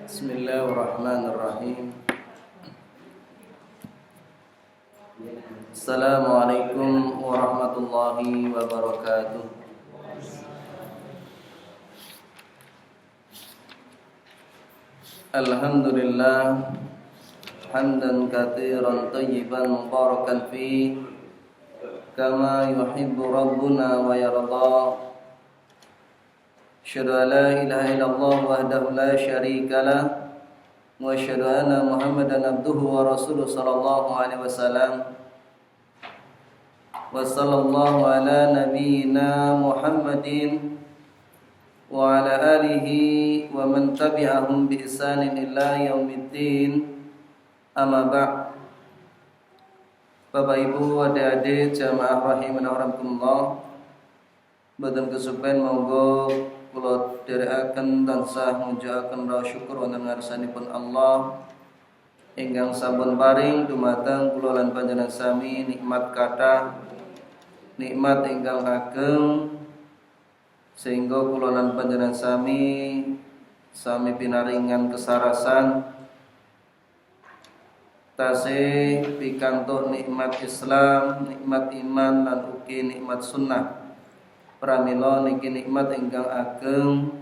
Bismillahirrahmanirrahim. Assalamualaikum warahmatullahi wabarakatuh. Alhamdulillah hamdan katsiran thayyiban mubarakan fi kama yuhibbu rabbuna wa yarda. Asyhadu an la ilaha illallah wahdahu la syarika lah wa asyhadu anna Muhammadan abduhu wa rasuluhu sallallahu alaihi wasallam. Wa sallallahu ala nabiyyina Muhammadin wa ala alihi wa man tabi'ahum bi ihsanin ila yaumiddin. Amma ba'd. Bapak Ibu, adik-adik jamaah rahimana rahimakumullah. Boten kesupen monggo kula dherekaken tansah mujuaken raos syukur wonten ngarsanipun Allah ingkang sampun paring dumateng kula lan panjenengan sami nikmat kathah, nikmat ingkang ageng sehingga kula lan panjenengan sami pinaringan kesarasan tasih pikantuk nikmat Islam, nikmat iman lan ugi nikmat sunnah. Pramila niki nikmat ingkang ageng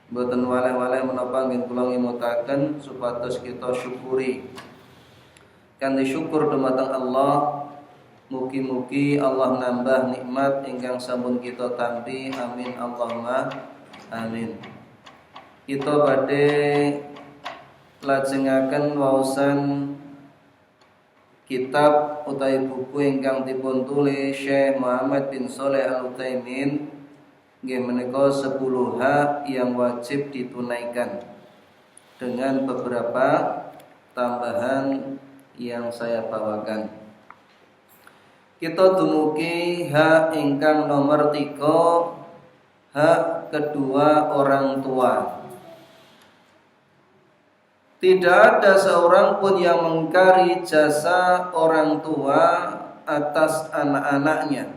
boten waleh-waleh menapa nggih kula ngimutaken supados kita syukuri. Kanthi syukur dumateng Allah, mugi-mugi Allah nambah nikmat ingkang sampun kita tampi. Amin Allahumma amin. Kita badhe lajengaken waosan kitab utawi buku ingkang dipun tulis Syekh Muhammad bin Shalih Al-Utsaimin nggih menika 10 hak yang wajib ditunaikan, dengan beberapa tambahan yang saya bawakan. Kita dumugi hak ingkang nomor 3, hak kedua orang tua. Tidak ada seorang pun yang mengingkari jasa orang tua atas anak-anaknya.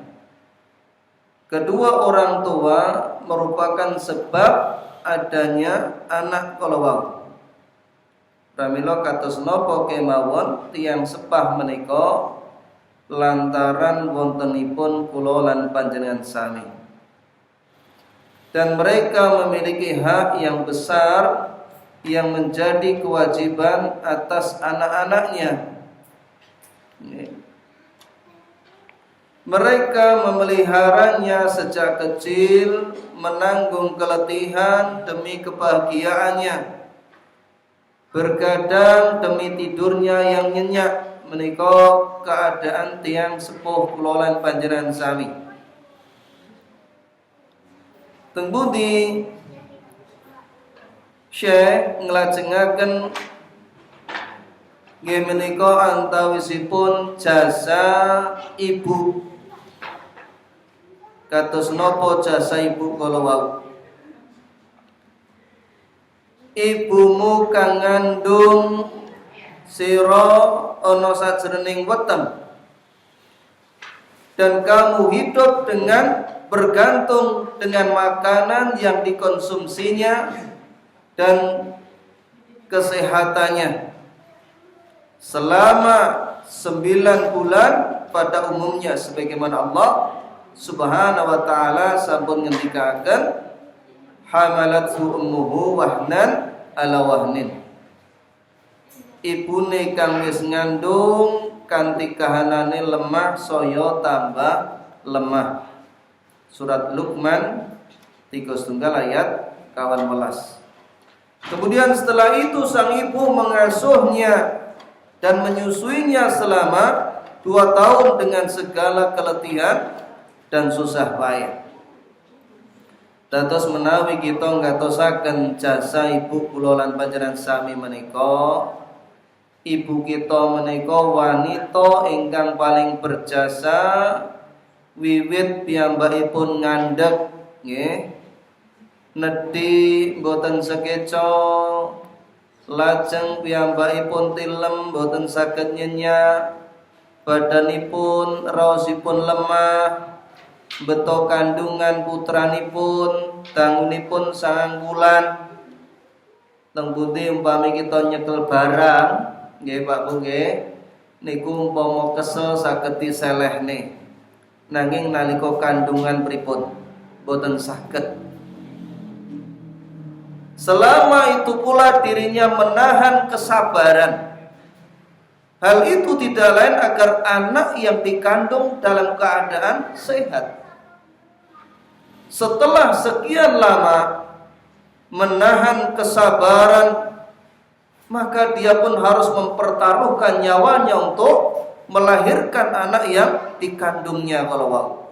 Kedua orang tua merupakan sebab adanya anak kalawau. Pramila kados napa kemawon tiyang sepah menika lantaran wontenipun kula lan panjenengan sami. Dan mereka memiliki hak yang besar yang menjadi kewajiban atas anak-anaknya. Mereka memeliharanya sejak kecil, menanggung keletihan demi kebahagiaannya, bergadang demi tidurnya yang nyenyak. Menika keadaan tiang sepuh kula lan panjenengan sami. Teng pundi Syekh nglajengaken nggih menika antawisipun jasa ibu. Kados napa jasa ibu kala wau? Ibumu kang ngandung sira ana sajroning weteng, dan kamu hidup dengan bergantung dengan makanan yang dikonsumsinya dan kesehatannya selama 9 bulan pada umumnya, sebagaimana Allah Subhanahu wa taala sampun ngendikaken hamalathu ummuhu wahnan ala wahnin. Ibune kang wis ngandung kanthi kahanane lemah saya tambah lemah. Surat Luqman 3 ayat 18. Kemudian setelah itu sang ibu mengasuhnya dan menyusuinya selama 2 tahun dengan segala keletihan dan susah payah. Dados menawi kita ngatosaken jasa ibu kula lan panjenengan sami menika, ibu kita menika wanita ingkang paling berjasa wiwit piyambakipun ngandhek nggih. Nedhi boten sekeca, lajeng piyambakipun tilem boten saged nyenyak, badanipun raosipun lemah, beto kandungan putranipun dangunipun 9 bulan. Teng pundi umpami kita nyekel barang, nggih Pak Bu nggih, niku umpama kesel saged diselehne. Nanging nalika kandungan pripun? Boten saged. Selama itu pula dirinya menahan kesabaran. Hal itu tidak lain agar anak yang dikandung dalam keadaan sehat. Setelah sekian lama menahan kesabaran, maka dia pun harus mempertaruhkan nyawanya untuk melahirkan anak yang dikandungnya kalau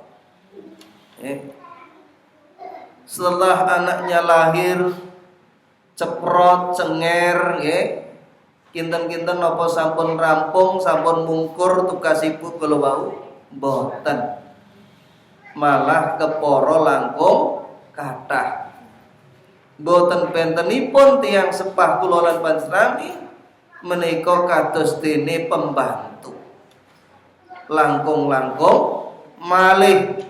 setelah anaknya lahir ceprot cenger kinten-kinten napa sampun rampung sampun mungkur tugas ibu kalau wau mboten, malah keporo langkung kathah. Boten bentenipun tiyang sepah kula lan panjenengan menika kados dene pembantu. Langkung-langkung malih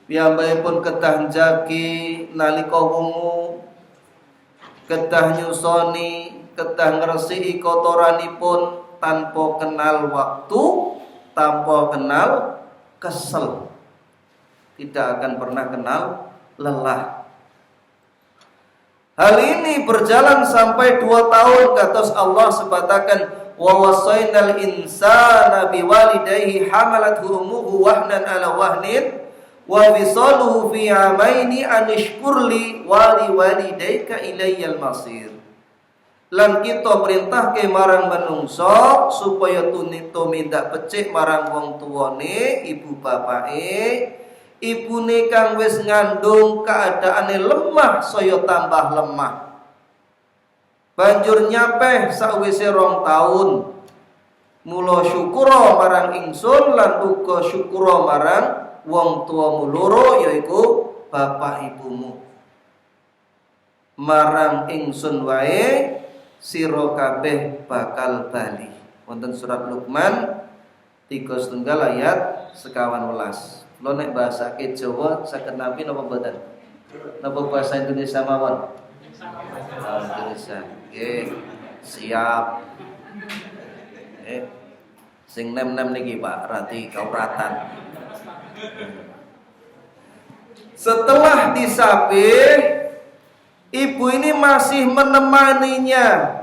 piyambakipun kedah njagi nalika wungu, kedah nyusoni, kedah ngresiki kotoranipun tanpa kenal waktu, tanpa kenal kesel. Tidak akan pernah kenal lelah. Hal ini berjalan sampai 2 tahun, kados Allah sebatakan wa wasainal insana biwalidayhi hamalathu ummuhu wahnan ala wahnin wa fisaluhu fi amaini an ishkurli wa liwalidayka ilayyal masir. Lan kita perintahke marang manungsa supaya tumindak becik marang wong tuwane, ibu bapake. Ibune kang wis ngandung keadaane lemah saya tambah lemah. Banjur nyapeh sakwise 2 taun. Mula syukura marang ingsun lan uga syukura marang wong tuamu loro yaiku bapak ibumu. Marang ingsun wae sira kabeh bakal bali. Wonten surat Luqman 3 ayat 11. Lo nek bahasa Jawa saged nampi napa mboten? Napa bahasa Indonesia mawon? Indonesia. Nggih, siap. Sing nem-nem niki Pak, rati kauratan. Setelah disapih, ibu ini masih menemaninya.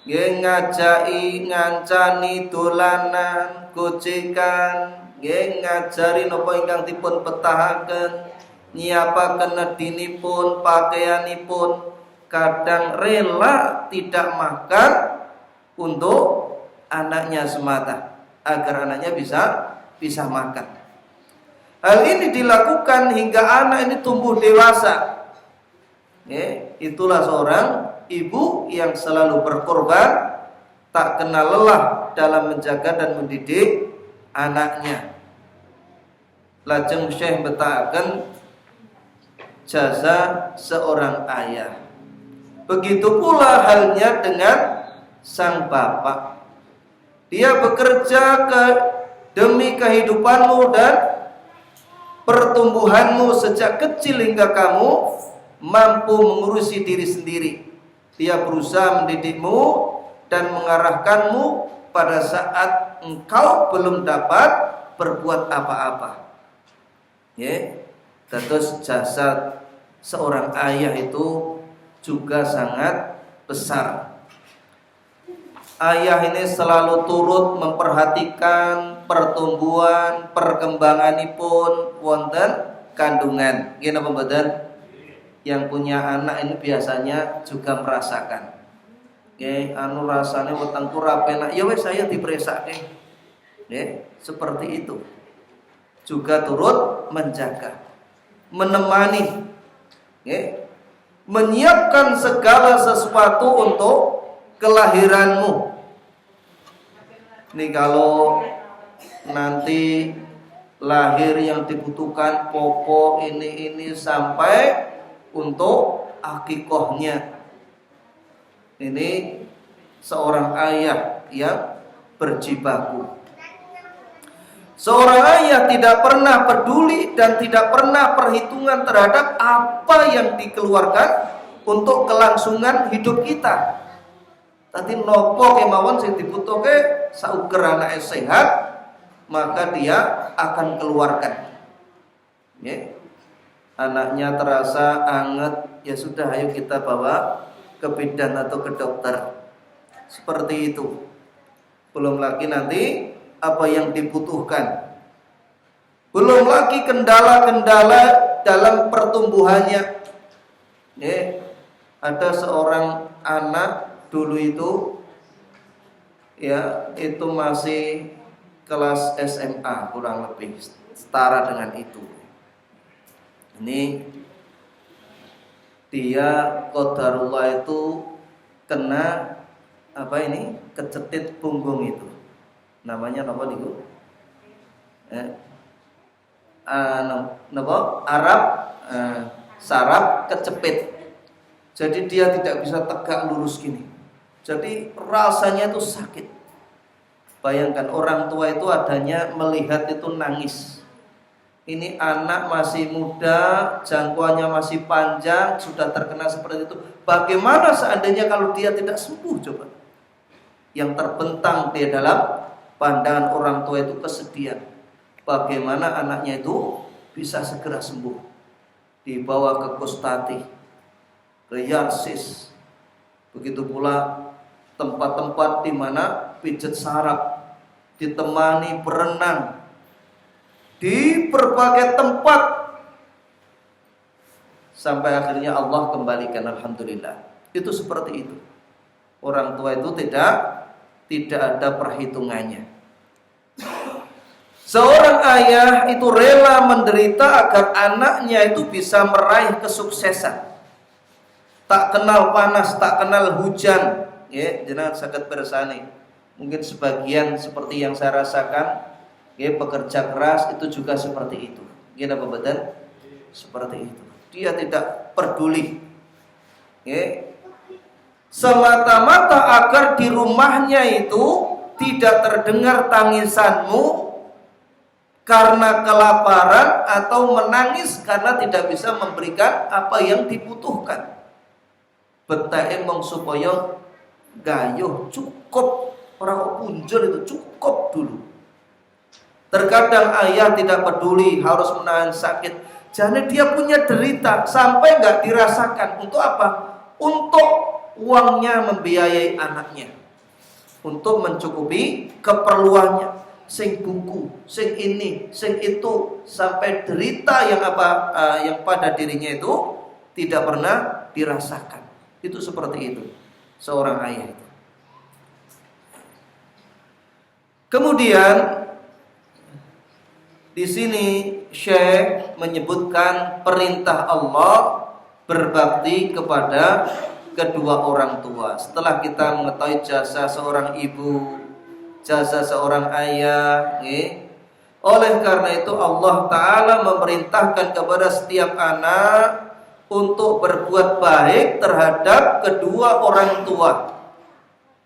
Nggih ngajaki, ngancani dolanan, gojekan, nggih ngajari napa ingkang dipun betahaken, nyiapaken nedinipun, pakaianipun, kadang rela tidak makan untuk anaknya semata agar anaknya bisa makan. Hal ini dilakukan hingga anak ini tumbuh dewasa. Itulah seorang ibu yang selalu berkorban, tak kenal lelah dalam menjaga dan mendidik anaknya. Lajeng Syekh betahaken jasa seorang ayah. Begitu pula halnya dengan sang bapak. Dia bekerja demi kehidupanmu dan pertumbuhanmu sejak kecil hingga kamu mampu mengurusi diri sendiri. Dia berusaha mendidikmu dan mengarahkanmu pada saat engkau belum dapat berbuat apa-apa. Terus jasa seorang ayah itu juga sangat besar. Ayah ini selalu turut memperhatikan pertumbuhan, perkembanganipun wonten kandungan. Nggih napa mboten? Yang punya anak ini biasanya juga merasakan. Anu rasane wetengku ra penak, ya wis saya dipresake. Seperti itu. Juga turut menjaga, menemani, menyiapkan segala sesuatu untuk kelahiranmu. Nih kalau nanti lahir yang dibutuhkan pokok ini sampai untuk akikohnya. Ini seorang ayah yang berjibaku. Seorang ayah tidak pernah peduli dan tidak pernah perhitungan terhadap apa yang dikeluarkan untuk kelangsungan hidup kita. Tadi nopo kemauan sing dibutuhke sauger anake sehat, maka dia akan keluarkan. Ya. Anaknya terasa anget, ya sudah ayo kita bawa ke bidan atau ke dokter. Seperti itu. Belum lagi nanti apa yang dibutuhkan. Belum lagi kendala-kendala dalam pertumbuhannya. Ya. Ada seorang anak dulu itu ya itu masih kelas SMA kurang lebih setara dengan itu. Ini dia qadarullah itu kena apa ini kecetit punggung itu. Namanya apa niku? Saraf kecepit. Jadi dia tidak bisa tegak lurus gini. Jadi rasanya itu sakit. Bayangkan orang tua itu adanya melihat itu nangis. Ini anak masih muda, jangkauannya masih panjang, sudah terkena seperti itu. Bagaimana seandainya kalau dia tidak sembuh coba? Yang terbentang di dalam pandangan orang tua itu kesedihan. Bagaimana anaknya itu bisa segera sembuh? Dibawa ke Kostati, ke Yarsis. Begitu pula tempat-tempat di mana pijat saraf, ditemani berenang di berbagai tempat, sampai akhirnya Allah kembalikan. Alhamdulillah. Itu seperti itu. Orang tua itu tidak ada perhitungannya. Seorang ayah itu rela menderita agar anaknya itu bisa meraih kesuksesan. Tak kenal panas, tak kenal hujan. Ya, jenengan saged pirsani. Mungkin sebagian seperti yang saya rasakan, ya, pekerja keras itu juga seperti itu. Gimana Pak Badan? Seperti itu. Dia tidak peduli. Ya. Semata-mata agar di rumahnya itu tidak terdengar tangisanmu karena kelaparan atau menangis karena tidak bisa memberikan apa yang dibutuhkan. Betahe mong supaya gayuh cukup, orang punjul itu cukup dulu. Terkadang ayah tidak peduli harus menahan sakit. Jadi dia punya derita sampai nggak dirasakan. Untuk apa? Untuk uangnya membiayai anaknya, untuk mencukupi keperluannya. Sing buku, sing ini, sing itu, sampai derita yang pada dirinya itu tidak pernah dirasakan. Itu seperti itu seorang ayah itu. Kemudian di sini Syekh menyebutkan perintah Allah berbakti kepada kedua orang tua. Setelah kita mengetahui jasa seorang ibu, jasa seorang ayah, oleh karena itu Allah Ta'ala memerintahkan kepada setiap anak untuk berbuat baik terhadap kedua orang tua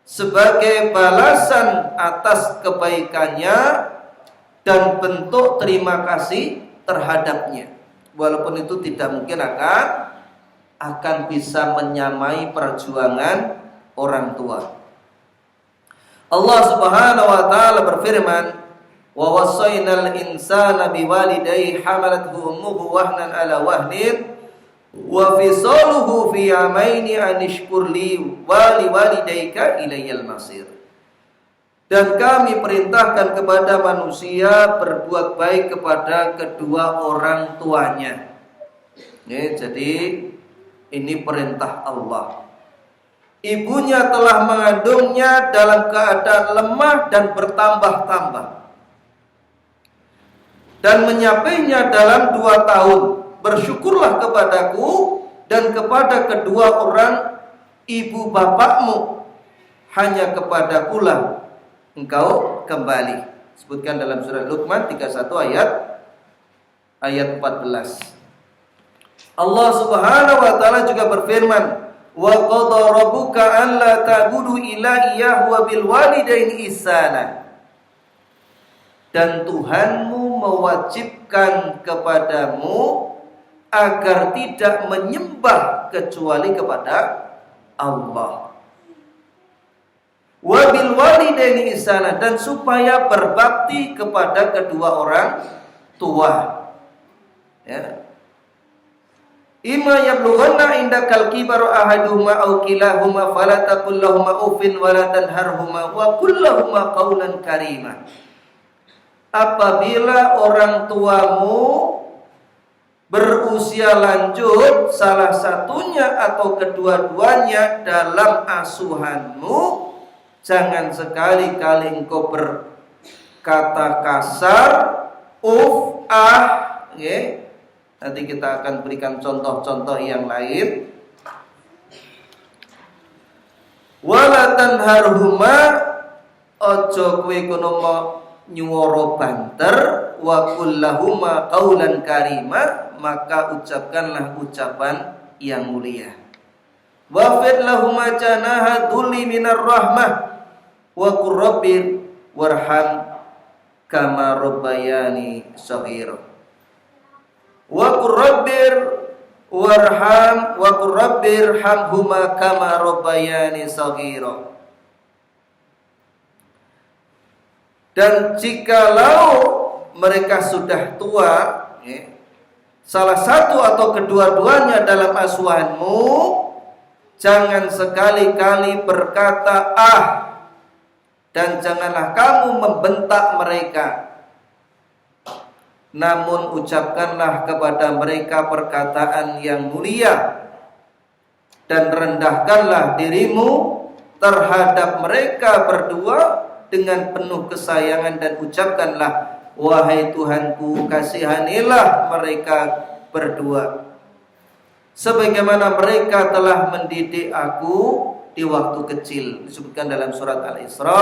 sebagai balasan atas kebaikannya dan bentuk terima kasih terhadapnya. Walaupun itu tidak mungkin akan bisa menyamai perjuangan orang tua. Allah Subhanahu wa taala berfirman, "Wa wassaynal insana biwalidayhi hamalathu ummuhu wahnan ala wahnin wa fisaluhu fi amaini an ishkur li wa liwalidayka ilayyal masir." Dan kami perintahkan kepada manusia berbuat baik kepada kedua orang tuanya. Jadi ini perintah Allah. Ibunya telah mengandungnya dalam keadaan lemah dan bertambah-tambah, dan menyapainya dalam 2 tahun. Bersyukurlah kepadaku dan kepada kedua orang ibu bapakmu, hanya kepadakulah engkau kembali. Sebutkan dalam surah Luqman 31 ayat 14. Allah Subhanahu wa taala juga berfirman, wa qada rabbuka alla ta'budu illa iyyahu wa bil walidaini ihsana. Dan Tuhanmu mewajibkan kepadamu agar tidak menyembah kecuali kepada Allah. Wabil walidaini ihsana, dan supaya berbakti kepada kedua orang tua. Ya. Imma yablughanna indakal kibaru ahaduhuma aw kilahuma fala taqul lahumā uffin wa la tanharhumā wa qul lahumā qawlan karīmā. Apabila orang tuamu berusia lanjut, salah satunya atau kedua-duanya dalam asuhanmu, jangan sekali-kali engkau berkata kasar, okay. Nanti kita akan berikan contoh-contoh yang lain. Wala tanharhuma, ojo kowe kono nyuwara banter, wa kullahuma qaulan karima, maka ucapkanlah ucapan yang mulia. Wafid lahuma janaha dhulli minar rahmah wa qur rabbir warham kama rabbayani shaghira. Wa qur rabbir warham wa qur rabbir hamhuma kama rabbayani shaghira. Dan jikalau mereka sudah tua, salah satu atau kedua-duanya dalam asuhanmu, jangan sekali-kali berkata dan janganlah kamu membentak mereka. Namun ucapkanlah kepada mereka perkataan yang mulia, dan rendahkanlah dirimu terhadap mereka berdua dengan penuh kesayangan, dan ucapkanlah, wahai Tuhanku, kasihanilah mereka berdua sebagaimana mereka telah mendidik aku di waktu kecil. Disebutkan dalam surat Al-Isra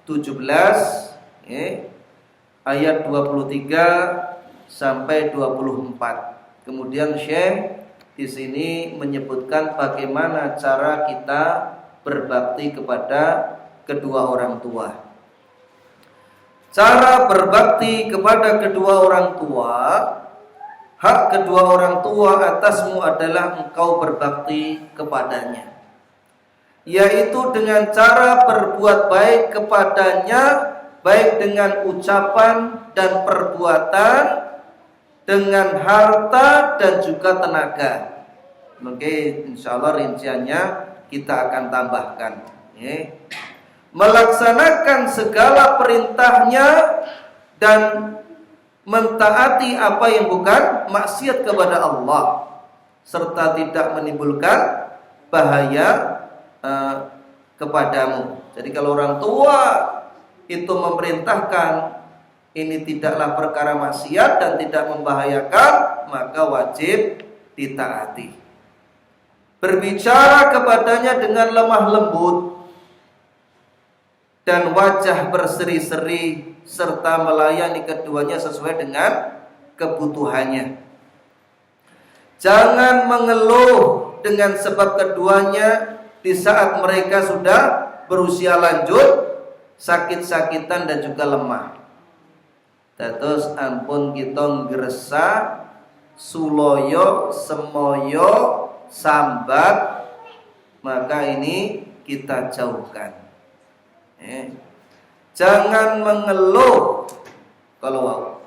17 ayat 23 sampai 24. Kemudian Syekh di sini menyebutkan bagaimana cara kita berbakti kepada kedua orang tua. Cara berbakti kepada kedua orang tua, hak kedua orang tua atasmu adalah engkau berbakti kepadanya, yaitu dengan cara berbuat baik kepadanya, baik dengan ucapan dan perbuatan, dengan harta dan juga tenaga. Mungkin insyaallah rinciannya kita akan tambahkan. Melaksanakan segala perintahnya dan mentaati apa yang bukan maksiat kepada Allah, serta tidak menimbulkan bahaya kepadamu. Jadi kalau orang tua itu memerintahkan ini tidaklah perkara maksiat dan tidak membahayakan, maka wajib ditaati. Berbicara kepadanya dengan lemah lembut dan wajah berseri-seri, serta melayani keduanya sesuai dengan kebutuhannya. Jangan mengeluh dengan sebab keduanya di saat mereka sudah berusia lanjut, sakit-sakitan dan juga lemah. Terus ampun kita ngerasa suloyo, semoyo, sambat, maka ini kita jauhkan. Jangan mengeluh kalau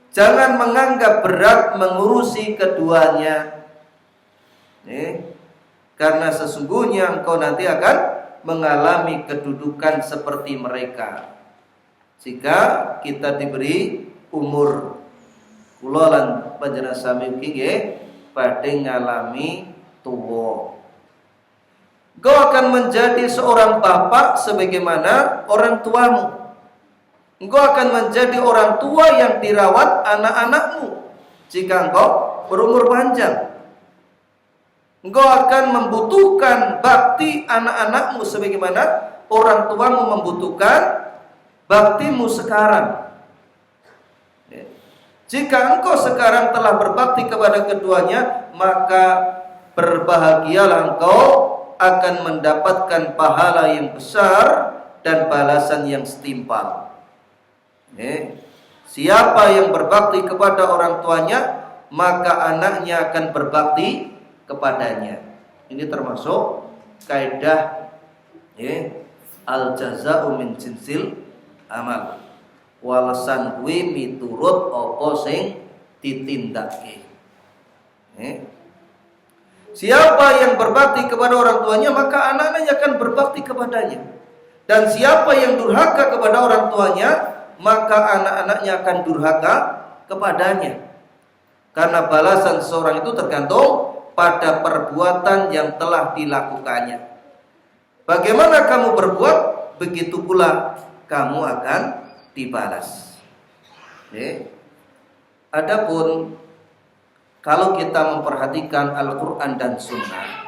jangan menganggap berat mengurusi keduanya, karena sesungguhnya engkau nanti akan mengalami kedudukan seperti mereka jika kita diberi umur. Kula lan panjenengan sami nggih badhe ngalami tuwa. Engkau akan menjadi seorang bapak sebagaimana orang tuamu. Engkau akan menjadi orang tua yang dirawat anak-anakmu jika engkau berumur panjang. Engkau akan membutuhkan bakti anak-anakmu sebagaimana orang tuamu membutuhkan baktimu sekarang. Jika engkau sekarang telah berbakti kepada keduanya, maka berbahagialah engkau akan mendapatkan pahala yang besar dan balasan yang setimpal. Siapa yang berbakti kepada orang tuanya, maka anaknya akan berbakti kepadanya. Ini termasuk kaidah al jaza'u min jinsil amal. Walesan kuwi miturut apa sing ditindakake. Siapa yang berbakti kepada orang tuanya, maka anak-anaknya akan berbakti kepadanya. Dan siapa yang durhaka kepada orang tuanya, maka anak-anaknya akan durhaka kepadanya. Karena balasan seorang itu tergantung pada perbuatan yang telah dilakukannya. Bagaimana kamu berbuat, begitu pula kamu akan dibalas. Adapun kalau kita memperhatikan Al-Quran dan Sunnah,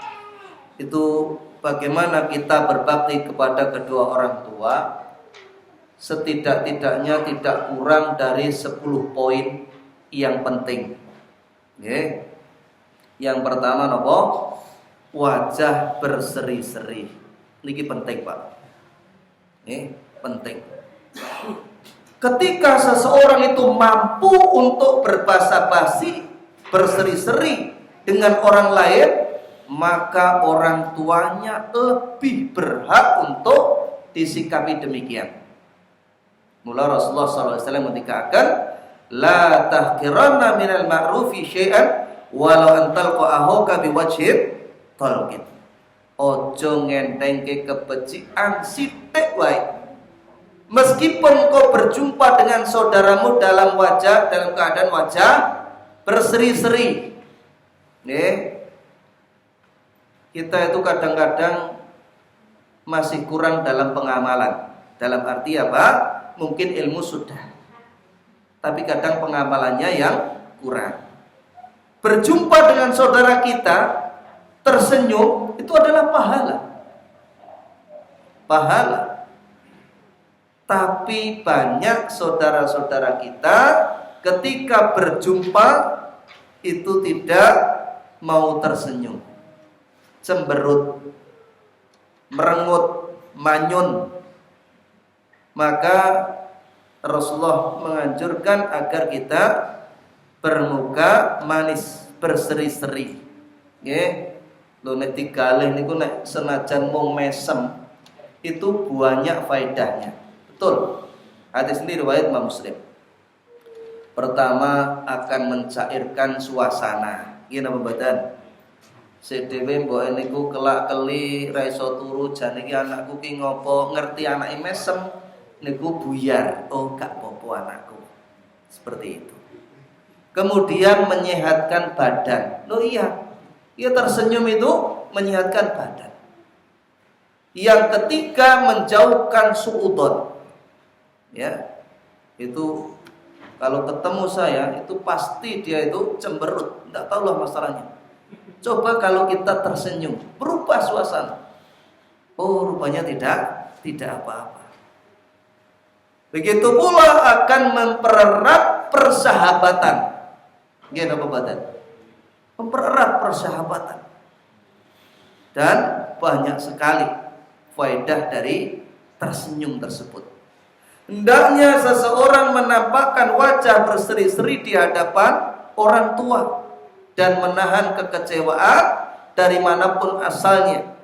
itu bagaimana kita berbakti kepada kedua orang tua, setidak-tidaknya tidak kurang dari 10 poin yang penting. Yang pertama nopo? Wajah berseri-seri. Niki penting, Pak. Penting. Ketika seseorang itu mampu untuk berbahasa basi, berseri-seri dengan orang lain, maka orang tuanya lebih berhak untuk disikapi demikian. Mula Rasulullah SAW mengatakan, la tahqiranna minal ma'rufi syai'an walau antal qa'ahoka biwajhib talqin. Ojo ngentengke kebecikan sithik wae. Meskipun kau berjumpa dengan saudaramu dalam keadaan wajah berseri-seri. Kita itu kadang-kadang masih kurang dalam pengamalan. Dalam arti apa? Mungkin ilmu sudah, tapi kadang pengamalannya yang kurang. Berjumpa dengan saudara kita, tersenyum, itu adalah pahala. Tapi banyak saudara-saudara kita ketika berjumpa itu tidak mau tersenyum, cemberut, merengut, manyun. Maka Rasulullah menganjurkan agar kita bermuka manis, berseri-seri. Lho nek digalih niku nek senajan mung mesem itu banyak faedahnya. Betul. Hadis ini riwayat Imam Muslim. Pertama, akan mencairkan suasana. Iki napa mboten? Sedhewe mbok niku kelak-keli ra iso turu jane iki anakku ki ngopo, ngerti anake mesem niku buyar. Oh, gak popo anakku. Seperti itu. Kemudian menyehatkan badan. Loh iya. Ia tersenyum itu menyehatkan badan. Yang ketiga, menjauhkan suudzon. Ya. Itu kalau ketemu saya itu pasti dia itu cemberut, enggak tahulah masalahnya. Coba kalau kita tersenyum, berubah suasana. Oh, rupanya tidak apa-apa. Begitu pula akan mempererat persahabatan. Gimana apa badan? Mempererat persahabatan. Dan banyak sekali faedah dari tersenyum tersebut. Hendaknya seseorang menampakkan wajah berseri-seri di hadapan orang tua dan menahan kekecewaan dari manapun asalnya.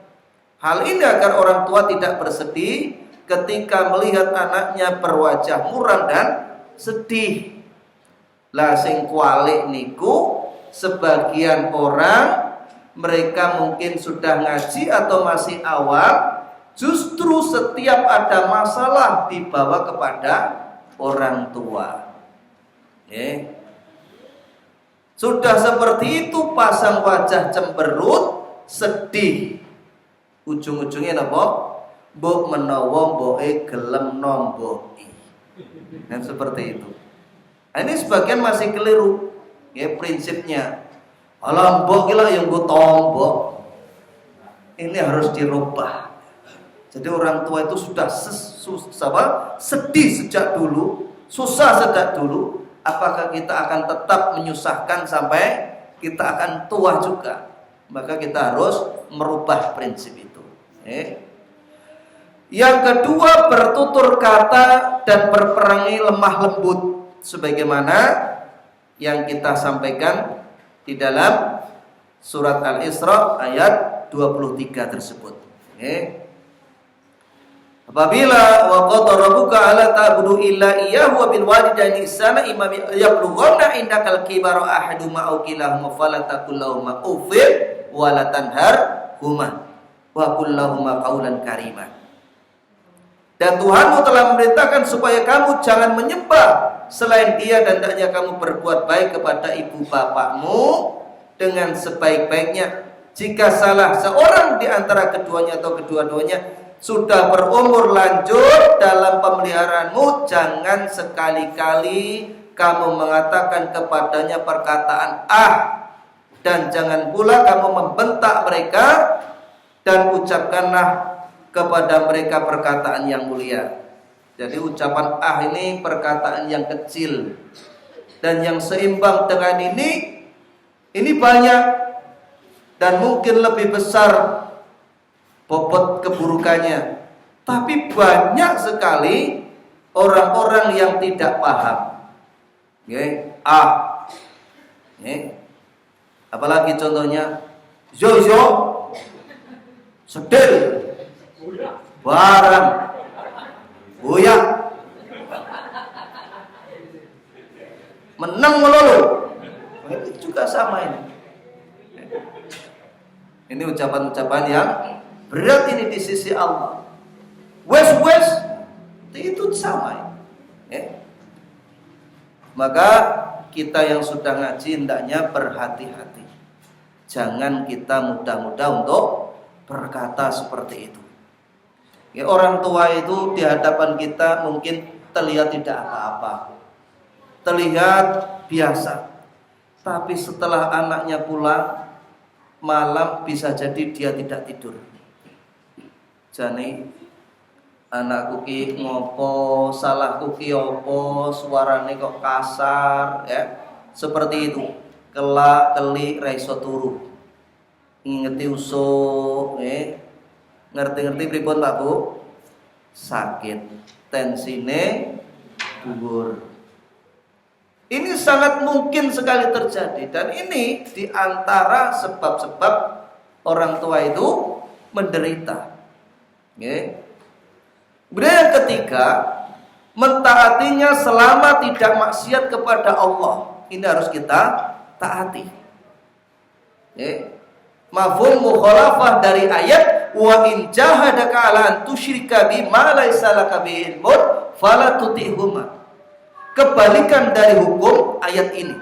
Hal ini agar orang tua tidak bersedih ketika melihat anaknya berwajah muram dan sedih. Lah sing kualik niku sebagian orang mereka mungkin sudah ngaji atau masih awam, justru setiap ada masalah dibawa kepada orang tua. Sudah seperti itu pasang wajah cemberut, sedih. Ujung-ujungnya napa? Mbok menawa mboke gelem nomboki. Dan seperti itu. Ini sebagian masih keliru. Prinsipnya. Alah mbok ki lah yang mbok tombok. Ini harus dirubah. Jadi orang tua itu sudah sedih sejak dulu, susah sejak dulu. Apakah kita akan tetap menyusahkan sampai kita akan tua juga? Maka kita harus merubah prinsip itu. Yang kedua, bertutur kata dan berperangai lemah lembut, sebagaimana yang kita sampaikan di dalam surat Al-Isra ayat 23 tersebut. Apabila wa qad rabbuka alla ta'budu illa iyyahu wa bil walidaini ihsana imma yablughanna indakal kibara ahaduhuma aw kilahuma fala taqul lahumā uffin wa la tanharhumā wa qul lahumā qawlan karīmā. Dan Tuhanmu telah memerintahkan supaya kamu jangan menyembah selain Dia, dan hendaknya kamu berbuat baik kepada ibu bapakmu dengan sebaik-baiknya. Jika salah seorang di antara keduanya atau kedua-duanya sudah berumur lanjut dalam pemeliharaanmu, jangan sekali-kali kamu mengatakan kepadanya perkataan dan jangan pula kamu membentak mereka, dan ucapkanlah kepada mereka perkataan yang mulia. Jadi ucapan ini perkataan yang kecil, dan yang seimbang dengan ini banyak dan mungkin lebih besar bobot keburukannya. Tapi banyak sekali orang-orang yang tidak paham. Apalagi contohnya Zozo, sedel, barang, buyak, menang melulu. Itu juga sama ini. Ini ucapan-ucapan yang berat ini di sisi Allah. Wes itu sama. Maka kita yang sudah ngaji hendaknya berhati-hati. Jangan kita mudah-mudah untuk berkata seperti itu. Orang tua itu di hadapan kita mungkin terlihat tidak apa-apa, terlihat biasa. Tapi setelah anaknya pulang malam, bisa jadi dia tidak tidur. Jane anakku ki ngopo, salahku ki opo, suarane kok kasar, seperti itu. Kelak keli ra iso turu. Ngingeti usuk, ngerti-ngerti pripun Pak Bu? Sakit, tensine dhuwur. Ini sangat mungkin sekali terjadi, dan ini di antara sebab-sebab orang tua itu menderita. Kemudian yang ketiga, mentaatinya selama tidak maksiat kepada Allah. Ini harus kita taati. Mafhum mukhalafah dari ayat wa in jahadaka ala an tusyrika bi ma laysa laka bihi ilmun fala tuti'huma. Kebalikan dari hukum ayat ini.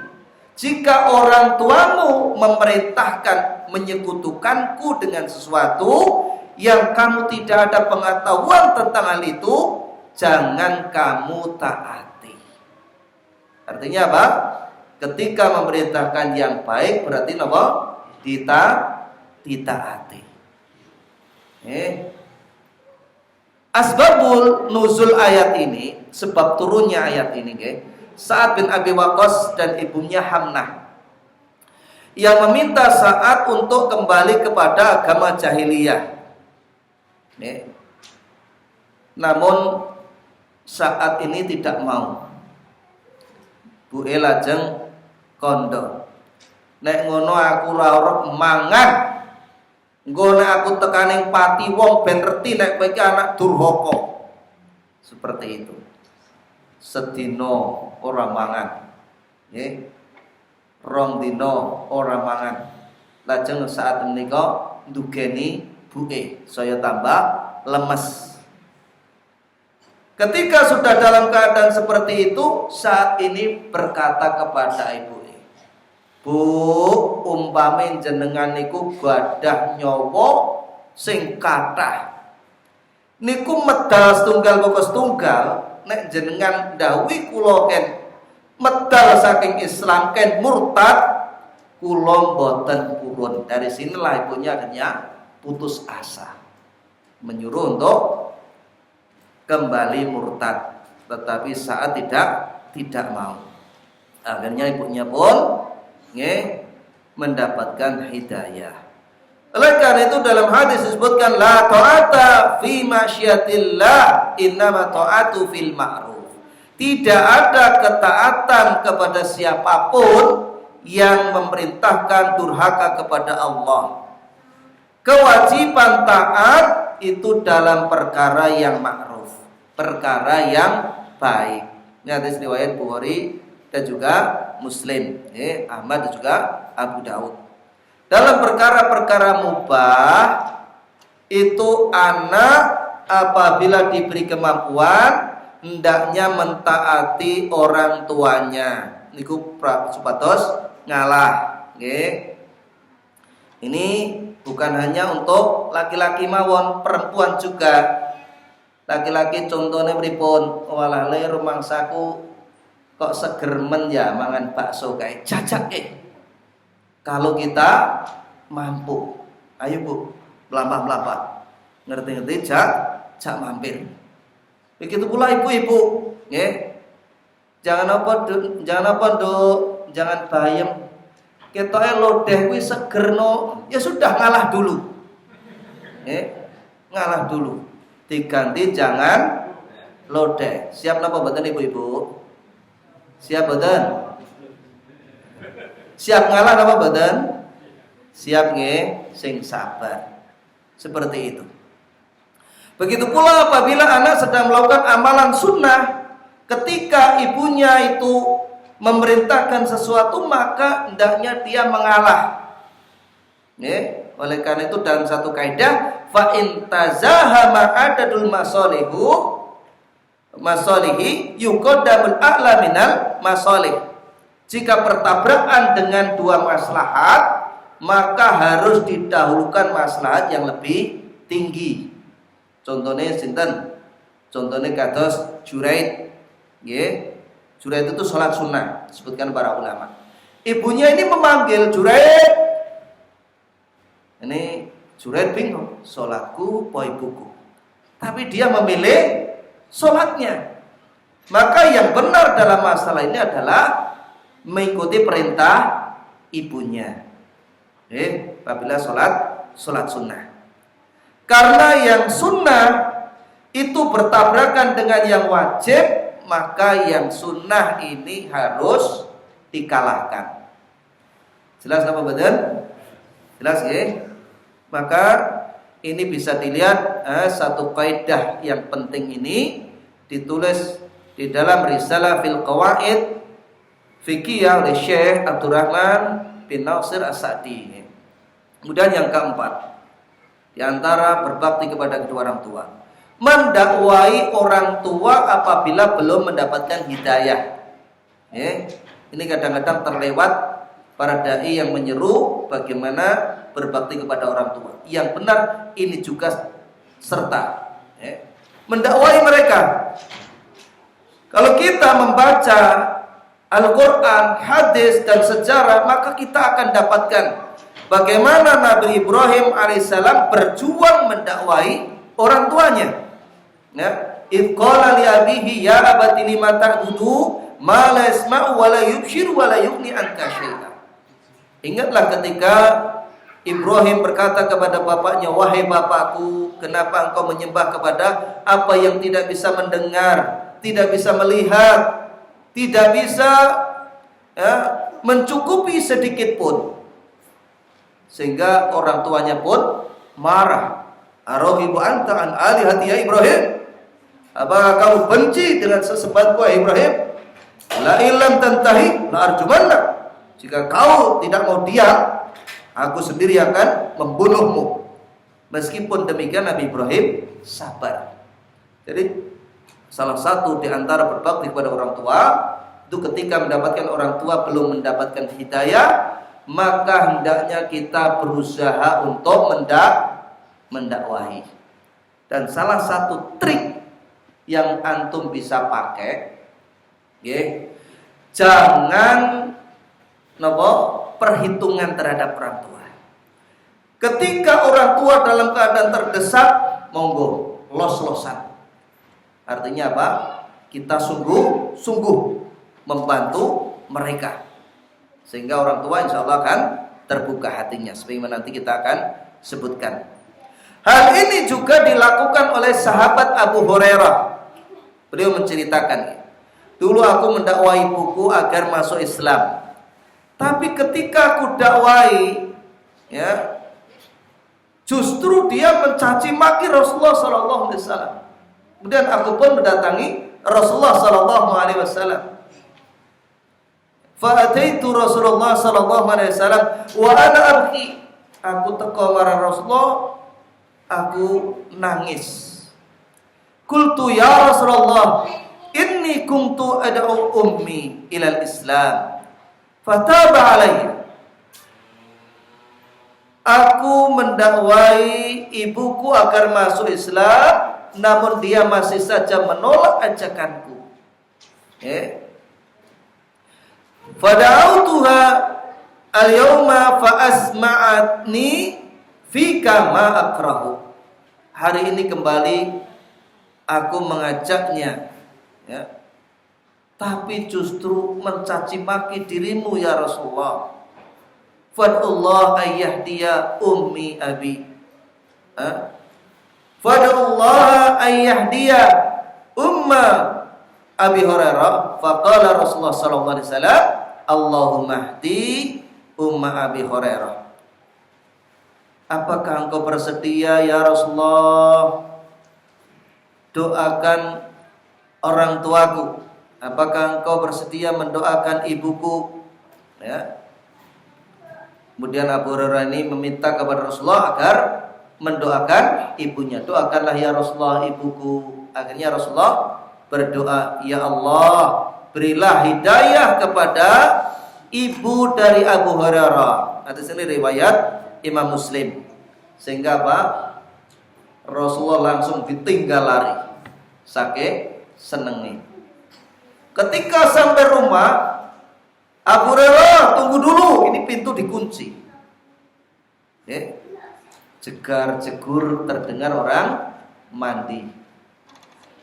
Jika orang tuamu memerintahkan menyekutukanku dengan sesuatu yang kamu tidak ada pengetahuan tentang hal itu, jangan kamu taati. Artinya apa? Ketika memerintahkan yang baik berarti apa? Ditaati. Asbabul nuzul ayat ini, sebab turunnya ayat ini, Sa'ad bin Abi Waqqas dan ibunya Hamnah yang meminta Sa'ad untuk kembali kepada agama jahiliyah. Namun Sa'ad ini tidak mau. Bu lajeng kondo. Nek ngono aku ora arep mangan. Engko nek aku tekaning pati wong ben reti nek kowe iki anak durhaka. Seperti itu. Sedina ora mangan. Nggih. Rong dina ora mangan. Lajeng saat menika ndugeni buke saya tambah lemes. Ketika sudah dalam keadaan seperti itu, saat ini berkata kepada ibu, Bu, umpame jenengan niku gadah nyawa sing kathah, niku medal setunggal pokok setunggal, nek jenengan dawuhi kula ken medal saking Islam ken murtad, kula mboten purun. Dari sinilah ibunya akhirnya putus asa, menyuruh untuk kembali murtad, tetapi saat tidak mau. Akhirnya ibunya pun mendapatkan hidayah. Oleh karena itu dalam hadis disebutkan la ta'ata fi masyiatillah innama ta'atu fil ma'ruf. tidak ada ketaatan kepada siapapun yang memerintahkan durhaka kepada Allah. Kewajiban taat itu dalam perkara yang ma'ruf, perkara yang baik. Ini hadis riwayat Bukhari dan juga Muslim, Ahmad dan juga Abu Daud. Dalam perkara-perkara mubah itu anak apabila diberi kemampuan hendaknya mentaati orang tuanya. Niku supados ngalah, nggih. Ini bukan hanya untuk laki-laki mawon, perempuan juga. Laki-laki contohnya pripun? Walale rumangsaku kok seger men ya mangan bakso kayak jajak Kalau kita mampu, ayo Bu, melampah-melampah. Ngerti-ngerti jak mampir. Begitu pula ibu-ibu, nggih. Jangan bayem. Ketoke lodeh kuwi segerno, ya sudah ngalah dulu. Ngalah dulu. Diganti jangan lodeh. Siap napa mboten ibu-ibu? Siap mboten? Siap ngalah napa mboten? Siap nggih, sing sabar. Seperti itu. Begitu pula apabila anak sedang melakukan amalan sunnah, ketika ibunya itu memerintahkan sesuatu, maka hendaknya dia mengalah. Oleh karena itu dalam satu kaidah, fa in tazahama adadul masalihi yuqaddamul a'la minal masalih. Jika bertabrakan dengan dua maslahat, maka harus didahulukan maslahat yang lebih tinggi. Contohnya sinten? Contohnya kados Juraid. Nggih. Juraid itu sholat sunnah, disebutkan para ulama. Ibunya ini memanggil Juraid. Ini Juraid bingung, sholatku po ibuku. Tapi dia memilih sholatnya. Maka yang benar dalam masalah ini adalah mengikuti perintah ibunya. Apabila sholat sunnah. Karena yang sunnah itu bertabrakan dengan yang wajib, maka yang sunnah ini harus dikalahkan. Jelas apa betul? Jelas ya? Maka ini bisa dilihat satu kaidah yang penting ini ditulis di dalam Risalah fil Qawaid Fiqhiyah oleh Syekh Abdurrahman bin Nasir As-Sa'di. Kemudian yang keempat, di antara berbakti kepada kedua orang tua, mendakwai orang tua apabila belum mendapatkan hidayah. Ini kadang-kadang terlewat para dai yang menyeru bagaimana berbakti kepada orang tua. Yang benar ini juga serta mendakwai mereka. Kalau kita membaca Al-Quran, hadis dan sejarah, maka kita akan dapatkan bagaimana Nabi Ibrahim alaihissalam berjuang mendakwai orang tuanya. Idh qala li abihi ya abati lima ta'budu ma la yasma'u wa la yubshiru wa la yughni anka syai'a. Ingatlah ketika Ibrahim berkata kepada bapaknya, wahai bapakku, kenapa engkau menyembah kepada apa yang tidak bisa mendengar, tidak bisa melihat, tidak bisa mencukupi sedikit pun. Sehingga orang tuanya pun marah. Arahibu anta an alihati ya Ibrahim? Apakah kamu benci dengan sesembahanku ya Ibrahim? La illam tantahi la arjumanna. Jika kau tidak mau diam, aku sendiri akan membunuhmu. Meskipun demikian Nabi Ibrahim sabar. Jadi salah satu di antara berbakti kepada orang tua itu ketika mendapatkan orang tua belum mendapatkan hidayah, maka hendaknya kita berusaha untuk mendakwahi. Dan salah satu trik yang antum bisa pakai, jangan perhitungan terhadap orang tua. Ketika orang tua dalam keadaan terdesak, monggo los-losan. Artinya apa? Kita sungguh membantu mereka, sehingga orang tua insya Allah akan terbuka hatinya. Sebagaimana nanti kita akan sebutkan. Hal ini juga dilakukan oleh sahabat Abu Hurairah. Beliau menceritakan, Dulu aku mendakwai ibuku agar masuk Islam. Tapi ketika aku dakwai, ya, justru dia mencaci maki Rasulullah sallallahu alaihi wasallam. Kemudian aku pun mendatangi Rasulullah sallallahu alaihi wasallam. Fa'ataitu Rasulullah sallallahu alaihi wasallam wa ana abki. Aku teko marang Rasulullah, aku nangis. Qultu ya Rasulullah, inni kuntu ad'u ummi ilal Islam. Fataba alayya. Aku mendakwai ibuku agar masuk Islam, namun dia masih saja menolak ajakanku. Fada'autuha al-yawma fa'asma'atni fika ma akrahu. Hari ini kembali aku mengajaknya, ya, tapi justru mencaci maki dirimu ya Rasulullah. Fadullah ayyahdiya ummi abi. Fadullah ayyahdiya umma Abi Hurairah. Faqala Rasulullah sallallahu alaihi wasallam, Allahumma hdi umma Abi Hurairah. Apakah engkau bersedia ya Rasulullah doakan orang tuaku? Apakah engkau bersedia mendoakan ibuku? Ya. Kemudian Abu Hurairah ini meminta kepada Rasulullah agar mendoakan ibunya. Doakanlah ya Rasulullah ibuku. Akhirnya Rasulullah berdoa, ya Allah, berilah hidayah kepada ibu dari Abu Hurairah. Hadis ini riwayat Imam Muslim. Sehingga apa? Rasulullah langsung ditinggal lari, saking senengnya. Ketika sampai rumah, Abu Hurairah, tunggu dulu, ini pintu dikunci. Jegar-jegur terdengar orang mandi.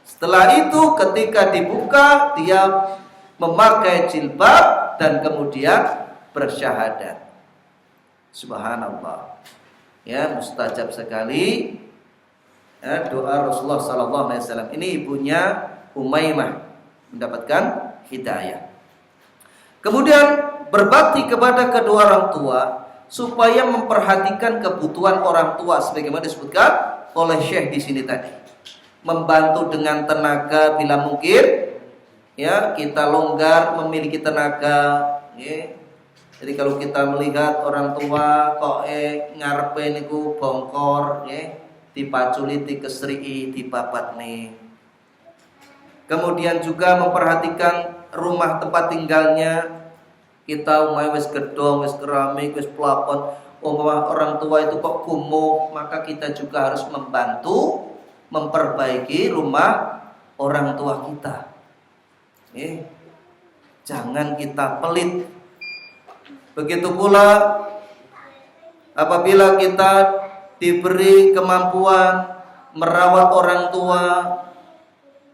Setelah itu ketika dibuka, dia memakai jilbab dan kemudian bersyahadat. Subhanallah. Ya, mustajab sekali. Ya, doa Rasulullah sallallahu alaihi wasallam. Ini ibunya Umaymah mendapatkan hidayah. Kemudian berbakti kepada kedua orang tua supaya memperhatikan kebutuhan orang tua sebagaimana disebutkan oleh Syekh di sini tadi. Membantu dengan tenaga bila mungkin, ya, kita longgar memiliki tenaga, ya. Jadi kalau kita melihat orang tua kok ngarepe niku bongkor, ya, dipaculi, dikesrii, dibabat nih. Kemudian juga memperhatikan rumah tempat tinggalnya. Kita umai wis gedong, wis keramik, wis plafon. Orang tua itu kok kumuh, maka kita juga harus membantu memperbaiki rumah orang tua kita. Jangan kita pelit. Begitu pula apabila kita diberi kemampuan merawat orang tua,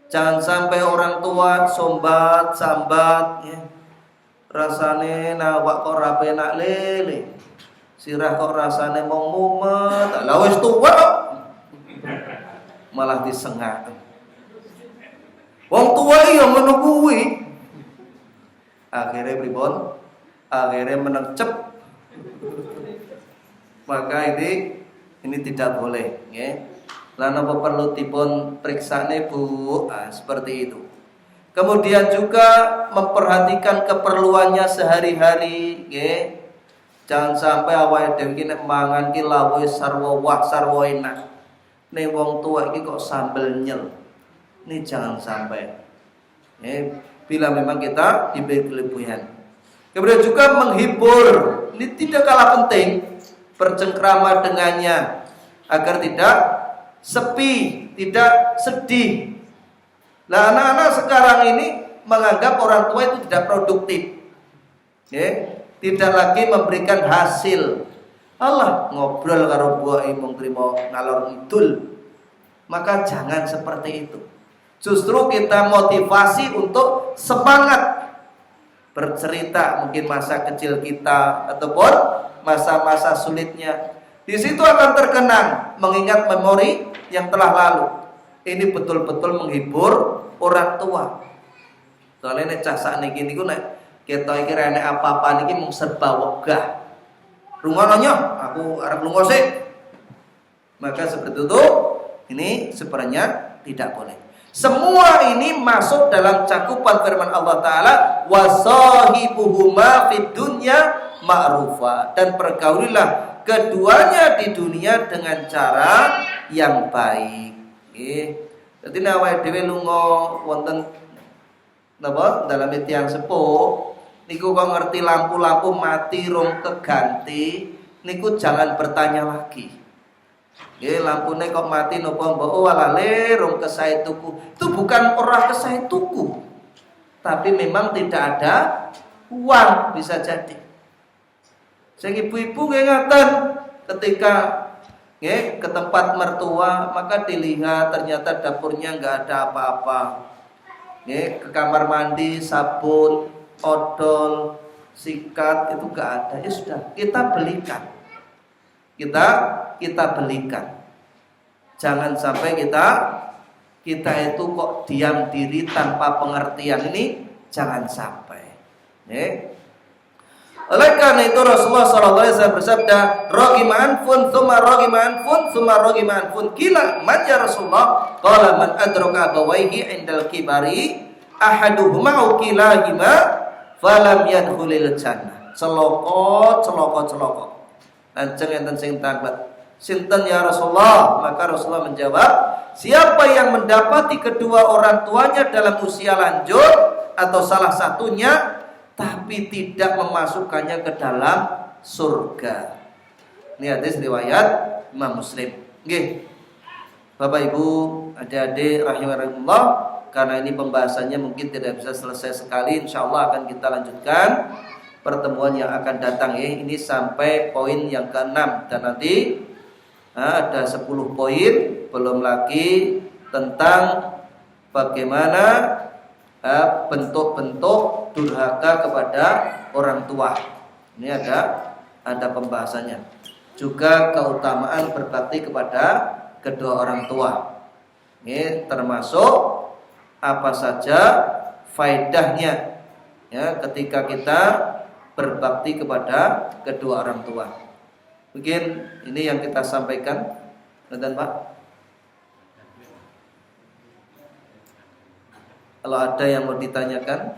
jangan sampai orang tua sambat, ya. Rasane nawak kok ra penak lele. Sirah kok rasane mau mumet. Lah wis tuwa malah disengak. Wong tua iya ngono kuwi. Akhirnya pripun? Akhirnya menencep. Maka ini tidak boleh, ya. Lan apa perlu dipun priksane Bu? Seperti itu. Kemudian juga memperhatikan keperluannya sehari-hari, ya. Jangan sampai awake dhewe iki nek mangan ki lawuh sarwa wah sarwa enak. Nih wong tua iki kok sambel nyel. Ini jangan sampai. Bila memang kita diberi kelebihan. Kemudian juga menghibur. Ini tidak kalah penting. Bercengkrama dengannya agar tidak sepi, tidak sedih. Nah, anak-anak sekarang ini menganggap orang tua itu tidak produktif. Tidak lagi memberikan hasil. Allah ngobrol karo buah mung trimo ngalor ngidul. Maka jangan seperti itu. Justru kita motivasi untuk semangat bercerita mungkin masa kecil kita ataupun masa-masa sulitnya. Di situ akan terkenang mengingat memori yang telah lalu. Ini betul-betul menghibur orang tua. Soalnya nek cah sakniki niku nek ketok iki rene apa-apa niki mung serba wegah. Rungono aku arep lunga sik. Maka seperti itu ini sebenarnya tidak boleh. Semua ini masuk dalam cakupan firman Allah Ta'ala, wasahibuhuma fid dunya ma'rufa, dan pergaulilah keduanya di dunia dengan cara yang baik. Jadi awake dhewe lunga wonten napa dalam tiyang sepuh niku kok ngerti lampu-lampu mati rong keganti niku jangan bertanya lagi. Lampune kok mati napa mbok walale rong kesae tuku. Itu bukan ora kesae tuku. Tapi memang tidak ada uang bisa jadi. Sing ibu-ibu nggih ngaten ketika ke tempat mertua maka dilihat ternyata dapurnya enggak ada apa-apa. Ke kamar mandi sabun, odol, sikat itu enggak ada. Ya sudah, kita belikan. Kita belikan. Jangan sampai kita itu kok diam diri tanpa pengertian, ini jangan sampai. Oleh karena itu Rasulullah SAW bersabda, "Ragima anfun, tsumma ragima anfun, tsumma ragima anfun." Qila, "Man ya Rasulullah?" Qala, "Man adraka abawayhi 'indal kibari, ahaduhuma aw kilahuma, falam yadkhulil jannah." Celoko. Lanceng enten sing taklet, "Sinten ya Rasulullah?" Maka Rasulullah menjawab, "Siapa yang mendapati kedua orang tuanya dalam usia lanjut atau salah satunya tapi tidak memasukkannya ke dalam surga." Ini hadis riwayat Imam Muslim. Nggih. Bapak Ibu, adik-adik rahimakumullah, karena ini pembahasannya mungkin tidak bisa selesai sekali, insyaallah akan kita lanjutkan pertemuan yang akan datang ya. Ini sampai poin yang ke-6 dan nanti ada 10 poin, belum lagi tentang bagaimana bentuk-bentuk durhaka kepada orang tua. Ini ada pembahasannya. Juga keutamaan berbakti kepada kedua orang tua. Ini termasuk apa saja faedahnya ya ketika kita berbakti kepada kedua orang tua. Mungkin ini yang kita sampaikan, dan Pak. Kalau ada yang mau ditanyakan,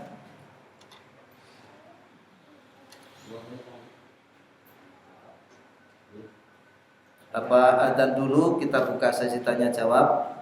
apa adzan dulu kita buka sesi tanya jawab.